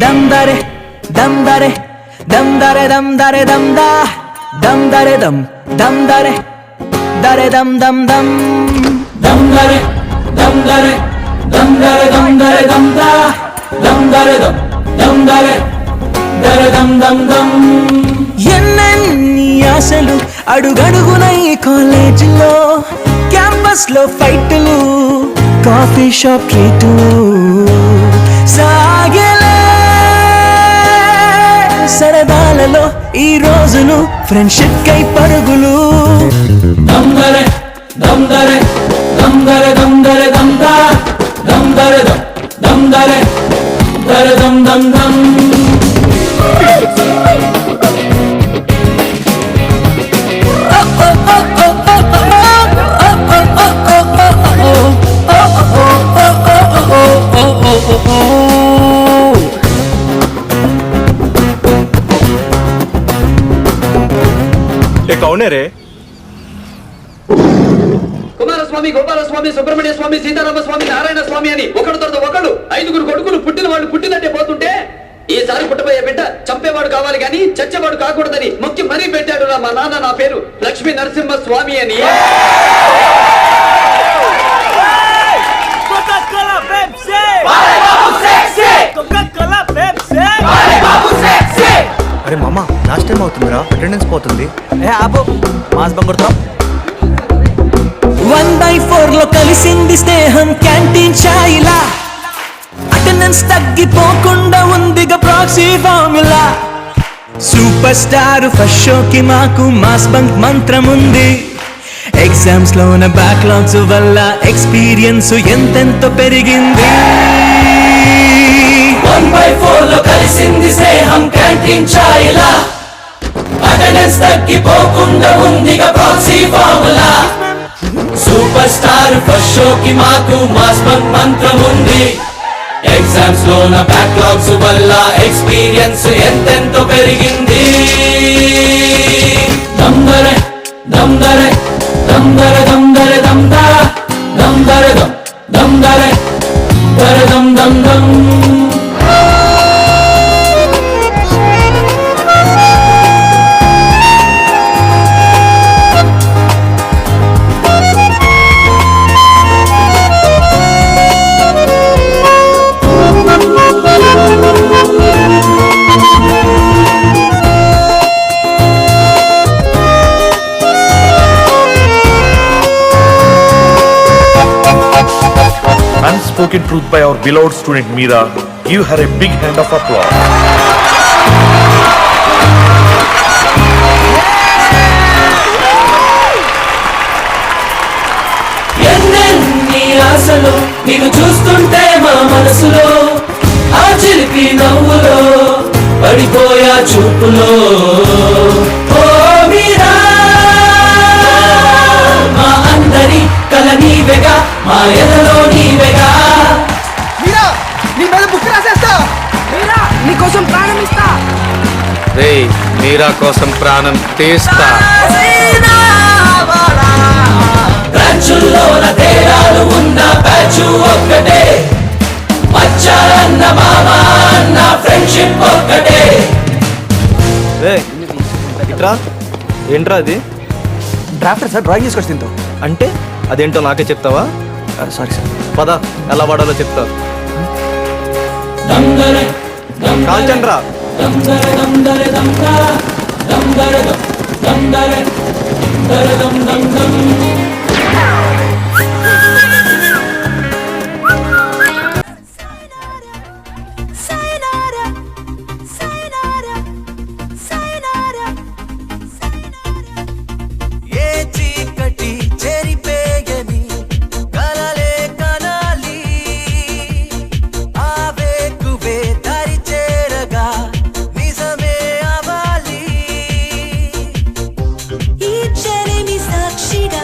dam dare dam dare dam dare dam dare dam da dam dare dam dare dare dam dam dam dam dare dam dare dam dare dam dare dam da dam dare dam dare dare dam dam dam ఎన్నెన్ని ఆశలు అడుగడుగున ఈ కాలేజీలో campus లో ఫైట్లు coffee shop ట్రీట్లు సాగేలే సరదాలలో ఈ రోజులు friendship కై పరుగులు దమ్దరే దమ్దరే దమ్దరే దమ్దరే దమ్దా దమ్దరే దమ్దరే దరే దమ్ దమ్ దమ్ कौन है रे? కుమారస్వామి, గోపాలస్వామి, సుబ్రహ్మణ్య స్వామి, సీతారామ స్వామి, నారాయణ స్వామి అని ఒకడు తర్వాత ఒకడు 5గురు కొడుకులు పుట్టిన వాళ్ళు పుట్టినట్టే పోతుంటే ఈసారి పుట్టబోయే బిడ్డ చంపేవాడు కావాలి గాని చచ్చేవాడు కాకూడదని మొక్కి మరీ పెట్టాడు మా నాన్న నా పేరు లక్ష్మీ నరసింహ స్వామి అని. అరే మామ లాస్ట్ టైం అవుతుందిరా, అటెండెన్స్ పోతుంది. ఆపో మాస్ బంగుడుతాం. 1/4 లో కలిసింది స్నేహం క్యాంటీన్ ఛాయిలా అటెండెన్స్ తగ్గిపోకుండా ఉందిగా proxy formula super star first షోకి మాకు మాస్ బంక్ మంత్రం ఉంది ఎగ్జామ్స్ లోన బ్యాక్లాగ్స్ వల్ల ఎక్స్పీరియన్స్ ఎంతెంతో పెరిగింది 1/4 లో కలిసింది స్నేహం క్యాంటీన్ ఛాయిలా అటెండెన్స్ తగ్గిపోకుండా ఉందిగా proxy formula super star first షోకి మాకు మాస్ బంక్ మంత్రం ఉంది ఎగ్జామ్స్ లోన బ్యాక్లాగ్స్ వల్ల ఎక్స్పీరియన్స్ ఎంతెంతో పెరిగింది దమ్దరే దమ్దరే దమ్దరే దమ్దరే దమ్దా దమ్దరే దమ్దరే దరే dum dum dum Unspoken truth by our beloved student Meera. Give her a big hand of applause. ఎన్నెన్ని ఆశలు నిన్ను చూస్తుంటే మా మనసులో ఆ చిలిపి నవ్వులో పడిపోయా చూపులో ఓ మీరా మా అందరి కల నీవెగా మా ఎదలో నీవెగా మీరా నీ మీద బుక్ రాసేస్తా మీరా నీ కోసం ప్రాణం ఇస్తా రే మీరా కోసం ప్రాణం తీస్తా బ్రాంచుల్లోన తేడాలు ఉన్న బ్యాచు ఒక్కటే మచ్చారన్న మామ అన్న ఫ్రెండ్షిప్ ఒక్కటే ఇట్రా ఏంట్రా అది డ్రాఫ్టర్ సార్ డ్రాయింగ్ తీసుకొచ్చి తింటాం అంటే అదేంటో నాకే చెప్తావా? సారీ సార్ పద ఎలా వాడాలో చెప్తా. దమ్దరే కాల్చండ్రా. దమ్దరే దమ్దరే దమ్దా దమ్దరే దమ్దరే దరే దమ్ దమ్ దమ్ సాక్షిగా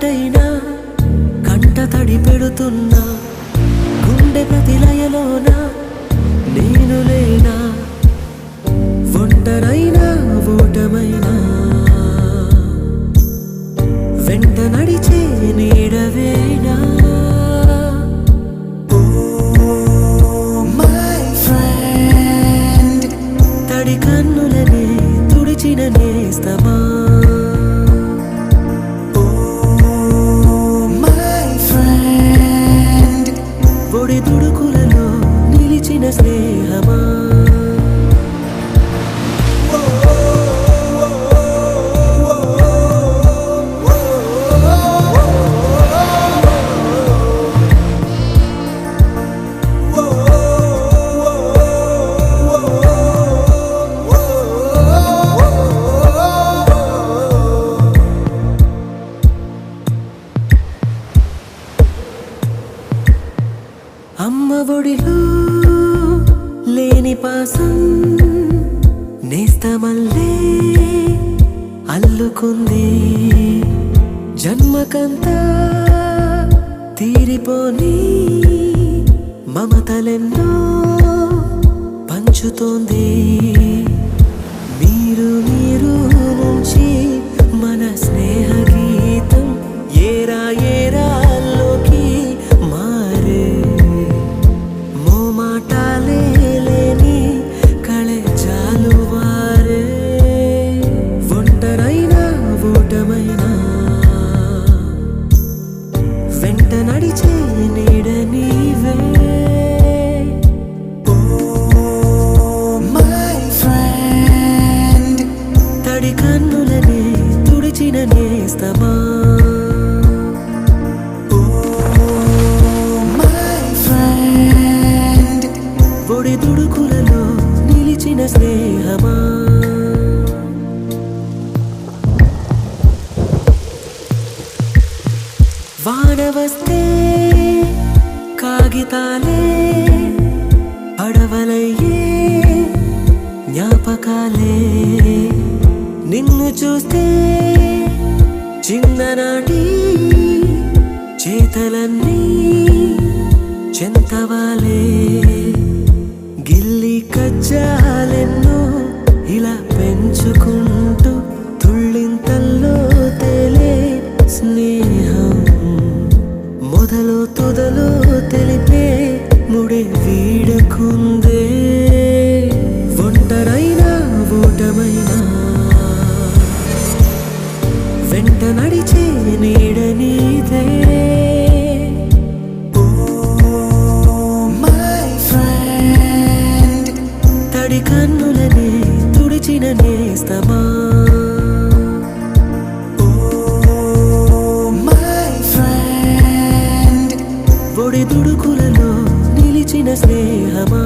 మాటైనా కంట తడి పెడుతున్నా గుండె ప్రతిలయలోన నేను లేనా ఒంటరైనా ఓటమైనా వెంట నడిచే నీడవేనా తడి కన్నులనే తుడిచిన నేస్తమా ఒడి తుడుకులలో నిలిచిన స్నేహమా అమ్మ ఒడిలో లేని పాసం నేస్తమల్లే అల్లుకుంది జన్మకంతా తీరిపోని మమతలెన్నో పంచుతోంది మీరు నుంచి మన స్నేహ గీతం ఏరా ఏరాల్లోకి మారే మోమాటాలే లేని కళే చాలువారే ఒంటరైనా ఓటమైనా వెంట నడిచే నీడ నీవే తడి కన్నులనే తుడిచిన నేస్తమా ఒడి తుడుకులలో నిలిచిన స్నేహమా వాన వస్తే కాగితాలే అడవలయ్యే జ్ఞాపకాలే నిన్ను చూస్తే చిన్ననాటి చేతలన్నీ చెంతవాలే గిల్లి కజ్జాలెన్నో ఇలా పెంచుకుంటూ తుళ్ళింతల్లో తేలే స్నేహం మొదలు తొదలు తెలిపే ముడి వీడకుందే ఒంటరైనా ఓటమైనా వెంట నడిచే నీడ నీదే తడి కన్నులనే తుడిచిన నేస్తమా ఒడి తుడుకులలో నిలిచిన స్నేహమా